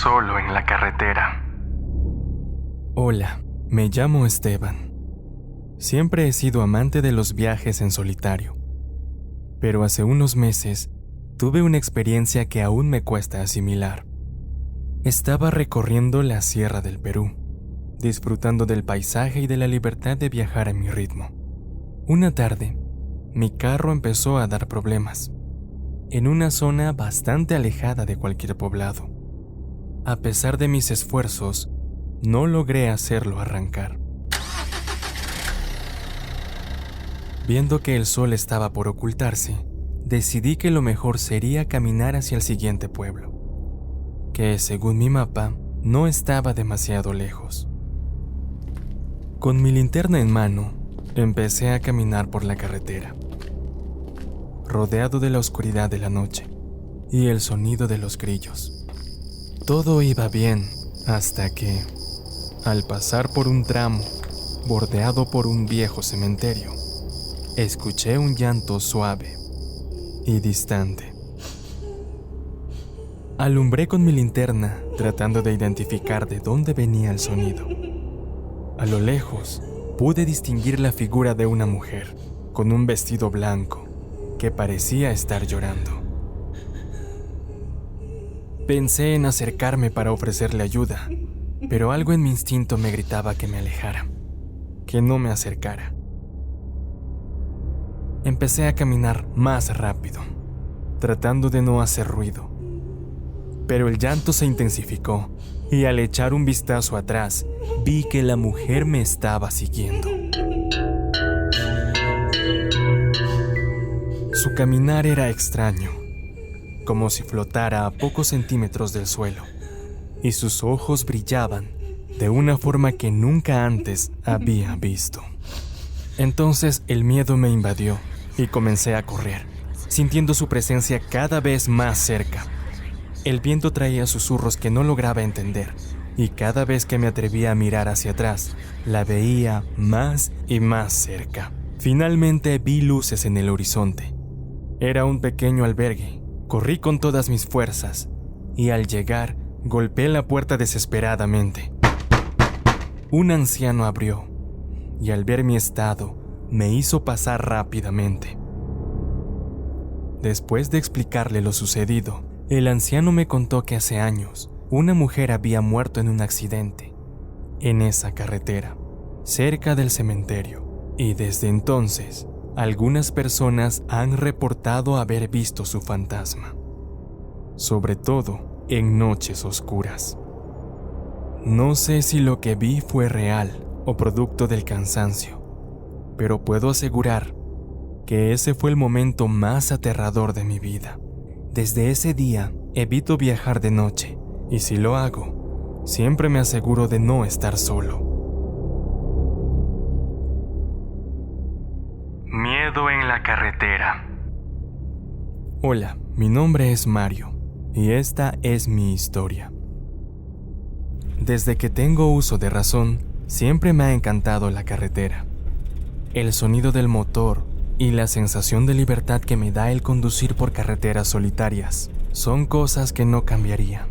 solo en la carretera. Hola, me llamo Esteban. Siempre he sido amante de los viajes en solitario, pero hace unos meses tuve una experiencia que aún me cuesta asimilar. Estaba recorriendo la Sierra del Perú, disfrutando del paisaje y de la libertad de viajar a mi ritmo. Una tarde, mi carro empezó a dar problemas, en una zona bastante alejada de cualquier poblado. A pesar de mis esfuerzos, no logré hacerlo arrancar. Viendo que el sol estaba por ocultarse, decidí que lo mejor sería caminar hacia el siguiente pueblo, que según mi mapa no estaba demasiado lejos. Con mi linterna en mano, empecé a caminar por la carretera, rodeado de la oscuridad de la noche y el sonido de los grillos. Todo iba bien hasta que, al pasar por un tramo bordeado por un viejo cementerio, escuché un llanto suave y distante. Alumbré con mi linterna tratando de identificar de dónde venía el sonido. A lo lejos, pude distinguir la figura de una mujer con un vestido blanco que parecía estar llorando. Pensé en acercarme para ofrecerle ayuda, pero algo en mi instinto me gritaba que me alejara, que no me acercara. Empecé a caminar más rápido, tratando de no hacer ruido. Pero el llanto se intensificó y al echar un vistazo atrás, vi que la mujer me estaba siguiendo. Su caminar era extraño, como si flotara a pocos centímetros del suelo, y sus ojos brillaban de una forma que nunca antes había visto. Entonces el miedo me invadió y comencé a correr, sintiendo su presencia cada vez más cerca. El viento traía susurros que no lograba entender, y cada vez que me atrevía a mirar hacia atrás, la veía más y más cerca. Finalmente vi luces en el horizonte. Era un pequeño albergue. Corrí con todas mis fuerzas, y al llegar, golpeé la puerta desesperadamente. Un anciano abrió, y al ver mi estado, me hizo pasar rápidamente. Después de explicarle lo sucedido, el anciano me contó que hace años una mujer había muerto en un accidente en esa carretera, cerca del cementerio, y desde entonces algunas personas han reportado haber visto su fantasma, sobre todo en noches oscuras. No sé si lo que vi fue real o producto del cansancio, pero puedo asegurar que ese fue el momento más aterrador de mi vida. Desde ese día, evito viajar de noche, y si lo hago, siempre me aseguro de no estar solo. Miedo en la carretera. Hola, mi nombre es Mario, y esta es mi historia. Desde que tengo uso de razón, siempre me ha encantado la carretera. El sonido del motor y la sensación de libertad que me da el conducir por carreteras solitarias son cosas que no cambiaría.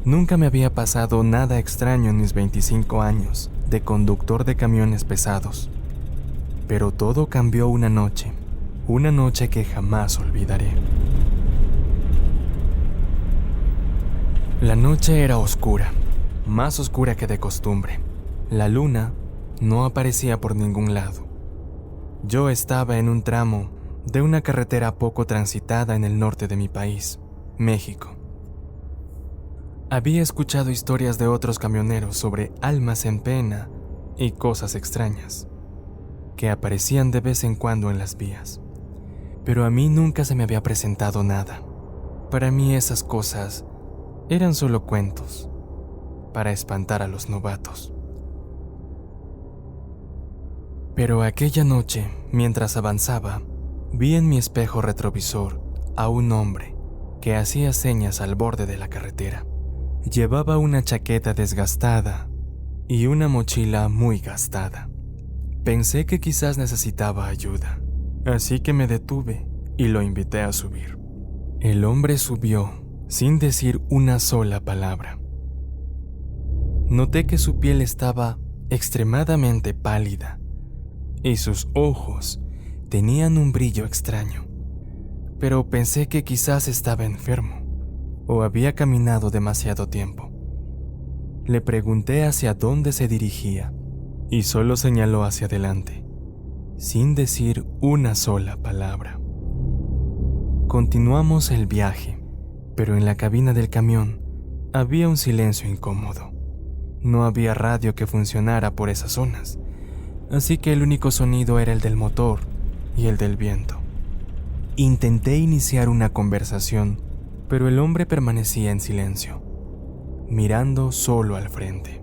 Nunca me había pasado nada extraño en mis 25 años de conductor de camiones pesados. Pero todo cambió una noche que jamás olvidaré. La noche era oscura, más oscura que de costumbre. La luna no aparecía por ningún lado. Yo estaba en un tramo de una carretera poco transitada en el norte de mi país, México. Había escuchado historias de otros camioneros sobre almas en pena y cosas extrañas que aparecían de vez en cuando en las vías, pero a mí nunca se me había presentado nada. Para mí esas cosas eran solo cuentos para espantar a los novatos. Pero aquella noche, mientras avanzaba, vi en mi espejo retrovisor a un hombre que hacía señas al borde de la carretera. Llevaba una chaqueta desgastada y una mochila muy gastada. Pensé que quizás necesitaba ayuda, así que me detuve y lo invité a subir. El hombre subió sin decir una sola palabra. Noté que su piel estaba extremadamente pálida y sus ojos tenían un brillo extraño, pero pensé que quizás estaba enfermo o había caminado demasiado tiempo. Le pregunté hacia dónde se dirigía y solo señaló hacia adelante, sin decir una sola palabra. Continuamos el viaje, pero en la cabina del camión había un silencio incómodo. No había radio que funcionara por esas zonas, así que el único sonido era el del motor y el del viento. Intenté iniciar una conversación, pero el hombre permanecía en silencio, mirando solo al frente.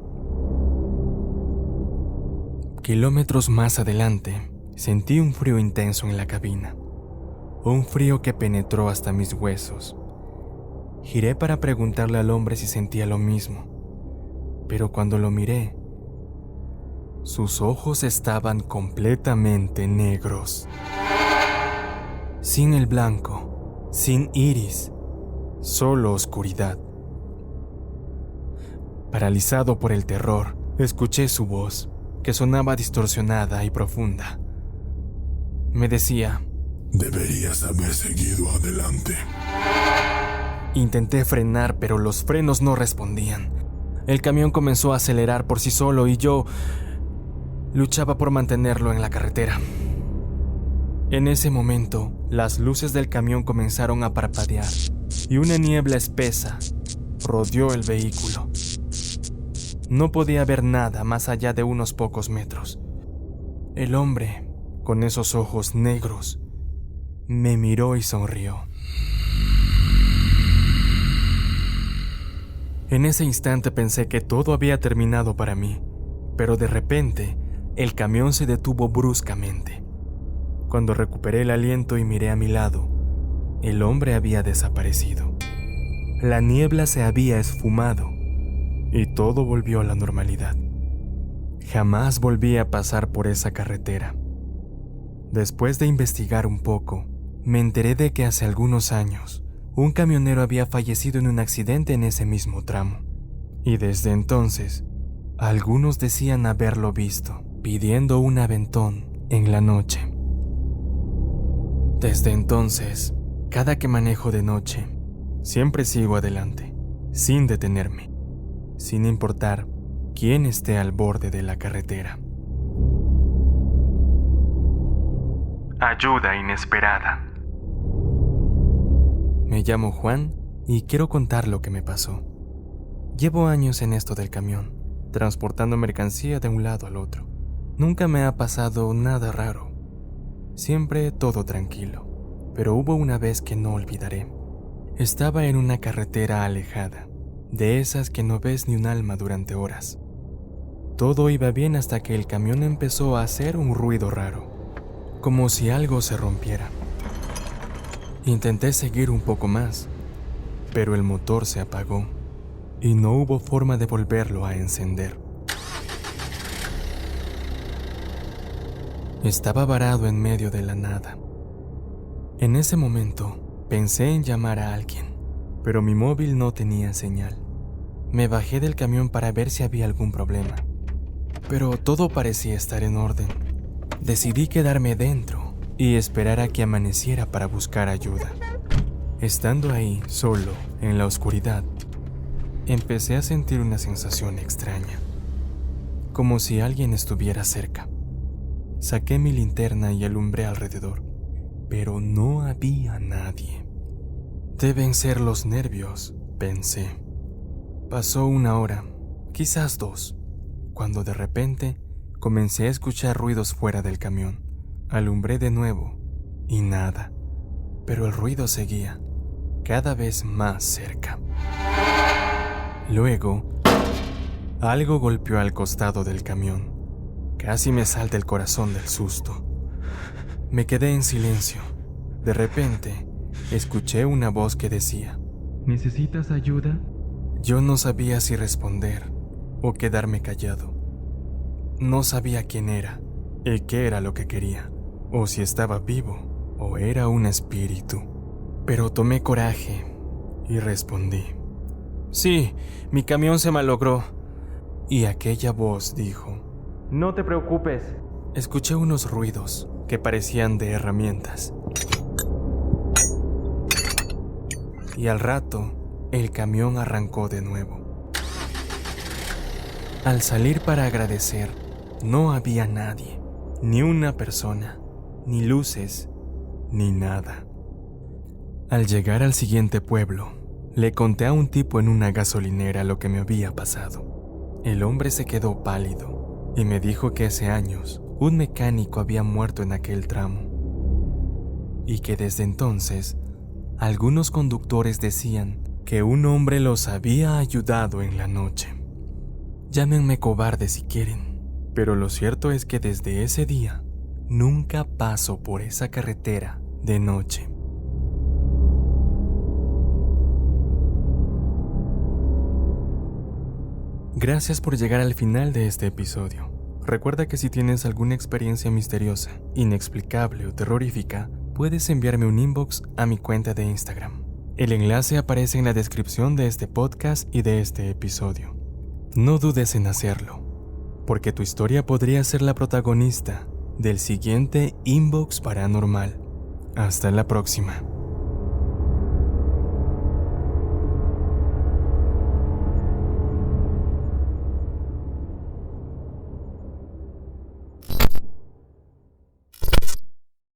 Kilómetros más adelante, sentí un frío intenso en la cabina, un frío que penetró hasta mis huesos. Giré para preguntarle al hombre si sentía lo mismo, pero cuando lo miré, sus ojos estaban completamente negros. Sin el blanco, sin iris, solo oscuridad. Paralizado por el terror, escuché su voz, que sonaba distorsionada y profunda. Me decía: deberías haber seguido adelante. Intenté frenar, pero los frenos no respondían. El camión comenzó a acelerar por sí solo y yo luchaba por mantenerlo en la carretera. En ese momento, las luces del camión comenzaron a parpadear y una niebla espesa rodeó el vehículo. No podía ver nada más allá de unos pocos metros. El hombre, con esos ojos negros, me miró y sonrió. En ese instante pensé que todo había terminado para mí, pero de repente el camión se detuvo bruscamente. Cuando recuperé el aliento y miré a mi lado, el hombre había desaparecido. La niebla se había esfumado y todo volvió a la normalidad. Jamás volví a pasar por esa carretera. Después de investigar un poco, me enteré de que hace algunos años un camionero había fallecido en un accidente en ese mismo tramo, y desde entonces, algunos decían haberlo visto, pidiendo un aventón en la noche. Desde entonces, cada que manejo de noche, siempre sigo adelante, sin detenerme, sin importar quién esté al borde de la carretera. Ayuda inesperada. Me llamo Juan y quiero contar lo que me pasó. Llevo años en esto del camión, transportando mercancía de un lado al otro. Nunca me ha pasado nada raro. Siempre todo tranquilo, pero hubo una vez que no olvidaré. Estaba en una carretera alejada, de esas que no ves ni un alma durante horas. Todo iba bien hasta que el camión empezó a hacer un ruido raro, como si algo se rompiera. Intenté seguir un poco más, pero el motor se apagó y no hubo forma de volverlo a encender. Estaba varado en medio de la nada. En ese momento pensé en llamar a alguien, pero mi móvil no tenía señal. Me bajé del camión para ver si había algún problema, pero todo parecía estar en orden. Decidí quedarme dentro y esperar a que amaneciera para buscar ayuda. Estando ahí, solo, en la oscuridad, empecé a sentir una sensación extraña, como si alguien estuviera cerca. Saqué mi linterna y alumbré alrededor, pero no había nadie. Deben ser los nervios, pensé. Pasó 1 hora, quizás 2, cuando de repente comencé a escuchar ruidos fuera del camión. Alumbré de nuevo y nada, pero el ruido seguía, cada vez más cerca. Luego, algo golpeó al costado del camión. Casi me salta el corazón del susto. Me quedé en silencio. De repente, escuché una voz que decía: ¿necesitas ayuda? Yo no sabía si responder o quedarme callado. No sabía quién era y qué era lo que quería, o si estaba vivo o era un espíritu. Pero tomé coraje Y respondí: sí, mi camión se malogró. Y aquella voz dijo: no te preocupes. Escuché unos ruidos que parecían de herramientas. Y al rato, el camión arrancó de nuevo. Al salir para agradecer, no había nadie, ni una persona, ni luces, ni nada. Al llegar al siguiente pueblo, le conté a un tipo en una gasolinera lo que me había pasado. El hombre se quedó pálido y me dijo que hace años un mecánico había muerto en aquel tramo y que desde entonces algunos conductores decían que un hombre los había ayudado en la noche. Llámenme cobarde si quieren, pero lo cierto es que desde ese día nunca paso por esa carretera de noche. Gracias por llegar al final de este episodio. Recuerda que si tienes alguna experiencia misteriosa, inexplicable o terrorífica, puedes enviarme un inbox a mi cuenta de Instagram. El enlace aparece en la descripción de este podcast y de este episodio. No dudes en hacerlo, porque tu historia podría ser la protagonista del siguiente Inbox Paranormal. Hasta la próxima.